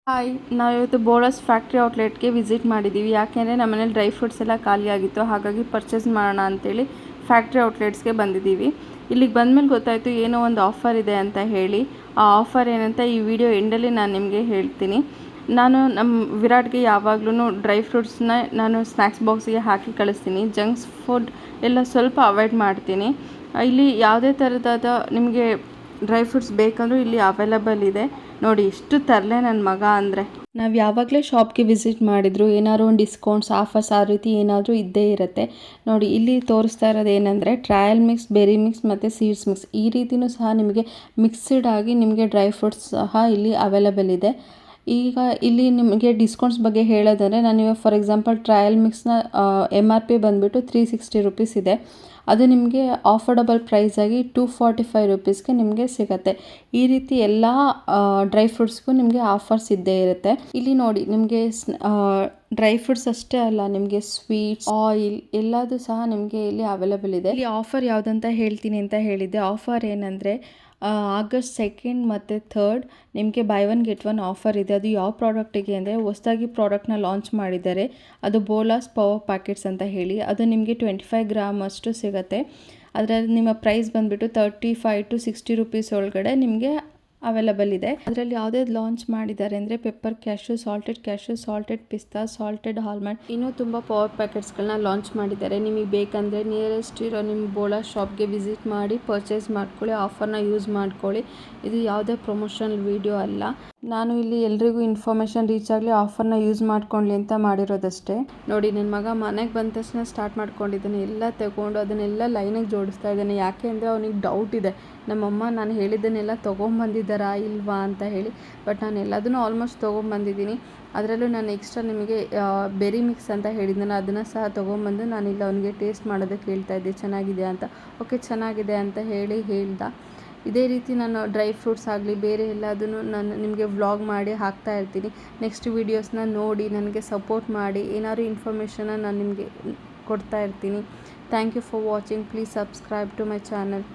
Hi, ನಾವಿವತ್ತು ಬೋಳಸ್ factory ಔಟ್ಲೆಟ್ಗೆ visit ಮಾಡಿದ್ದೀವಿ. ಯಾಕೆಂದರೆ ನಮ್ಮ ಮನೇಲಿ ಡ್ರೈ ಫ್ರೂಟ್ಸ್ ಎಲ್ಲ ಖಾಲಿಯಾಗಿತ್ತು, ಹಾಗಾಗಿ ಪರ್ಚೇಸ್ ಮಾಡೋಣ ಅಂತೇಳಿ ಫ್ಯಾಕ್ಟ್ರಿ ಔಟ್ಲೆಟ್ಸ್ಗೆ ಬಂದಿದ್ದೀವಿ. ಇಲ್ಲಿಗೆ ಬಂದಮೇಲೆ ಗೊತ್ತಾಯಿತು ಏನೋ ಒಂದು ಆಫರ್ ಇದೆ ಅಂತ ಹೇಳಿ. ಆ ಆಫರ್ ಏನಂತ ಈ ವಿಡಿಯೋ ಎಂಡಲ್ಲಿ ನಾನು ನಿಮಗೆ ಹೇಳ್ತೀನಿ. ನಾನು ನಮ್ಮ ವಿರಾಟ್ಗೆ ಯಾವಾಗ್ಲೂ ಡ್ರೈ ಫ್ರೂಟ್ಸ್ನ ನಾನು ಸ್ನ್ಯಾಕ್ಸ್ ಬಾಕ್ಸಿಗೆ ಹಾಕಿ ಕಳಿಸ್ತೀನಿ. ಜಂಕ್ಸ್ ಫುಡ್ ಎಲ್ಲ ಸ್ವಲ್ಪ ಅವಾಯ್ಡ್ ಮಾಡ್ತೀನಿ. ಇಲ್ಲಿ ಯಾವುದೇ ಥರದಾದ ನಿಮಗೆ ಡ್ರೈ ಫ್ರೂಟ್ಸ್ ಬೇಕಂದ್ರೂ ಇಲ್ಲಿ ಅವೈಲಬಲ್ ಇದೆ. ನೋಡಿ ಎಷ್ಟು ತರಲೆ ನನ್ನ ಮಗ ಅಂದರೆ. ನಾವು ಯಾವಾಗಲೇ ಶಾಪ್ಗೆ ವಿಸಿಟ್ ಮಾಡಿದ್ರು ಏನಾದ್ರು ಒಂದು ಡಿಸ್ಕೌಂಟ್ಸ್ ಆಫರ್ಸ್ ಆ ರೀತಿ ಏನಾದರೂ ಇದ್ದೇ ಇರುತ್ತೆ. ನೋಡಿ ಇಲ್ಲಿ ತೋರಿಸ್ತಾ ಇರೋದು ಏನಂದರೆ ಟ್ರಯಲ್ ಮಿಕ್ಸ್, ಬೆರಿ ಮಿಕ್ಸ್ ಮತ್ತು ಸೀಡ್ಸ್ ಮಿಕ್ಸ್ ಈ ರೀತಿಯೂ ಸಹ ನಿಮಗೆ ಮಿಕ್ಸ್ಡ್ ಆಗಿ ನಿಮಗೆ ಡ್ರೈ ಫ್ರೂಟ್ಸ್ ಸಹ ಇಲ್ಲಿ ಅವೈಲಬಲ್ ಇದೆ. ಈಗ ಇಲ್ಲಿ ನಿಮಗೆ ಡಿಸ್ಕೌಂಟ್ಸ್ ಬಗ್ಗೆ ಹೇಳೋದಂದರೆ ನಾನು ಇವಾಗ ಫಾರ್ ಎಕ್ಸಾಂಪಲ್ ಟ್ರಯಲ್ ಮಿಕ್ಸ್ನ MRP ಬಂದುಬಿಟ್ಟು 360 ರುಪೀಸ್ ಇದೆ. ಅದು ನಿಮಗೆ ಆಫರ್ಡಬಲ್ ಪ್ರೈಸಾಗಿ 245 ರುಪೀಸ್ಗೆ ನಿಮಗೆ ಸಿಗುತ್ತೆ. ಈ ರೀತಿ ಎಲ್ಲ ಡ್ರೈ ಫ್ರೂಟ್ಸ್ಗೂ ನಿಮಗೆ ಆಫರ್ಸ್ ಇದ್ದೇ ಇರುತ್ತೆ. ಇಲ್ಲಿ ನೋಡಿ ನಿಮಗೆ ಡ್ರೈ ಫ್ರೂಟ್ಸ್ ಅಷ್ಟೇ ಅಲ್ಲ, ನಿಮಗೆ ಸ್ವೀಟ್ಸ್, ಆಯಿಲ್ ಎಲ್ಲದೂ ಸಹ ನಿಮಗೆ ಇಲ್ಲಿ ಅವೈಲಬಲ್ ಇದೆ. ಇಲ್ಲಿ ಆಫರ್ ಯಾವುದಂತ ಹೇಳ್ತೀನಿ ಅಂತ ಹೇಳಿದ್ದೆ. ಆಫರ್ ಏನಂದರೆ ಆಗಸ್ಟ್ 2 ಮತ್ತು 3 ನಿಮಗೆ ಬೈ 1 get 1 ಆಫರ್ ಇದೆ. ಅದು ಯಾವ ಪ್ರಾಡಕ್ಟಿಗೆ ಅಂದರೆ ಹೊಸದಾಗಿ ಪ್ರಾಡಕ್ಟ್ನ ಲಾಂಚ್ ಮಾಡಿದ್ದಾರೆ. ಅದು ಬೋಲಾಸ್ ಪವರ್ ಪ್ಯಾಕೆಟ್ಸ್ ಅಂತ ಹೇಳಿ. ಅದು ನಿಮಗೆ 25 ಗ್ರಾಮ್ ಅಷ್ಟು ಸಿಗುತ್ತೆ. ಅದರಲ್ಲಿ ನಿಮ್ಮ ಪ್ರೈಸ್ ಬಂದುಬಿಟ್ಟು 35 to 60 ರುಪೀಸ್ ಒಳಗಡೆ ನಿಮಗೆ ಅವೈಲಬಲ್ ಇದೆ. ಅದರಲ್ಲಿ ಯಾವುದೇ ಲಾಂಚ್ ಮಾಡಿದ್ದಾರೆ ಅಂದರೆ ಪೆಪ್ಪರ್ ಕ್ಯಾಶು, ಸಾಲ್ಟೆಡ್ ಪಿಸ್ತಾ, ಸಾಲ್ಟೆಡ್ ಆಲ್ಮಂಡ್, ಇನ್ನೂ ತುಂಬ ಪವರ್ ಪ್ಯಾಕೆಟ್ಸ್ಗಳನ್ನ ಲಾಂಚ್ ಮಾಡಿದ್ದಾರೆ. ನಿಮಗೆ ಬೇಕಂದರೆ ನಿಯರೆಸ್ಟ್ ಇರೋ ನಿಮ್ಮ ಬೋಲಾ ಶಾಪ್ಗೆ ವಿಸಿಟ್ ಮಾಡಿ ಪರ್ಚೇಸ್ ಮಾಡ್ಕೊಳ್ಳಿ, ಆಫರ್ನ ಯೂಸ್ ಮಾಡ್ಕೊಳ್ಳಿ. ಇದು ಯಾವುದೇ ಪ್ರಮೋಷನಲ್ ವಿಡಿಯೋ ಅಲ್ಲ. ನಾನು ಇಲ್ಲಿ ಎಲ್ರಿಗೂ ಇನ್ಫಾರ್ಮೇಷನ್ ರೀಚ್ ಆಗಲಿ, ಆಫರ್ನ ಯೂಸ್ ಮಾಡ್ಕೊಳ್ಳಿ ಅಂತ ಮಾಡಿರೋದಷ್ಟೇ. ನೋಡಿ ನನ್ನ ಮಗ ಮನೆಗೆ ಬಂದ ತಕ್ಷಣ ಸ್ಟಾರ್ಟ್ ಮಾಡ್ಕೊಂಡಿದ್ದಾನೆ. ಎಲ್ಲ ತಗೊಂಡು ಅದನ್ನೆಲ್ಲ ಲೈನಿಗೆ ಜೋಡಿಸ್ತಾ ಇದ್ದಾನೆ. ಯಾಕೆ ಅಂದರೆ ಅವನಿಗೆ ಡೌಟ್ ಇದೆ, ನಮ್ಮಮ್ಮ ನಾನು ಹೇಳಿದ್ದನ್ನೆಲ್ಲ ತೊಗೊಂಬಂದಿದ್ದಾರಾ ಇಲ್ವಾ ಅಂತ ಹೇಳಿ. ಬಟ್ ನಾನು ಎಲ್ಲದನ್ನೂ ಆಲ್ಮೋಸ್ಟ್ ತೊಗೊಂಬಂದಿದ್ದೀನಿ. ಅದರಲ್ಲೂ ನಾನು ಎಕ್ಸ್ಟ್ರಾ ನಿಮಗೆ ಬೆರಿ ಮಿಕ್ಸ್ ಅಂತ ಹೇಳಿದ್ನಲ್ಲ ಅದನ್ನು ಸಹ ತೊಗೊಂಬಂದು ನಾನಿಲ್ಲ ಅವನಿಗೆ ಟೇಸ್ಟ್ ಮಾಡೋದಕ್ಕೆ ಹೇಳ್ತಾ ಇದ್ದೆ ಚೆನ್ನಾಗಿದೆ ಅಂತ. ಓಕೆ ಚೆನ್ನಾಗಿದೆ ಅಂತ ಹೇಳ್ದ. ಇದೇ ರೀತಿ ನಾನು ಡ್ರೈ ಫ್ರೂಟ್ಸ್ ಆಗಲಿ ಬೇರೆ ಎಲ್ಲದನ್ನು ನಾನು ನಿಮಗೆ ವ್ಲಾಗ್ ಮಾಡಿ ಹಾಕ್ತಾ ಇರ್ತೀನಿ. ನೆಕ್ಸ್ಟ್ ವೀಡಿಯೋಸ್ನ ನೋಡಿ ನನಗೆ ಸಪೋರ್ಟ್ ಮಾಡಿ, ಏನಾದರೂ ಇನ್ಫಾರ್ಮೇಷನ್ನ ನಾನು ನಿಮಗೆ ಕೊಡ್ತಾ ಇರ್ತೀನಿ. Thank you for watching. Please subscribe to my channel.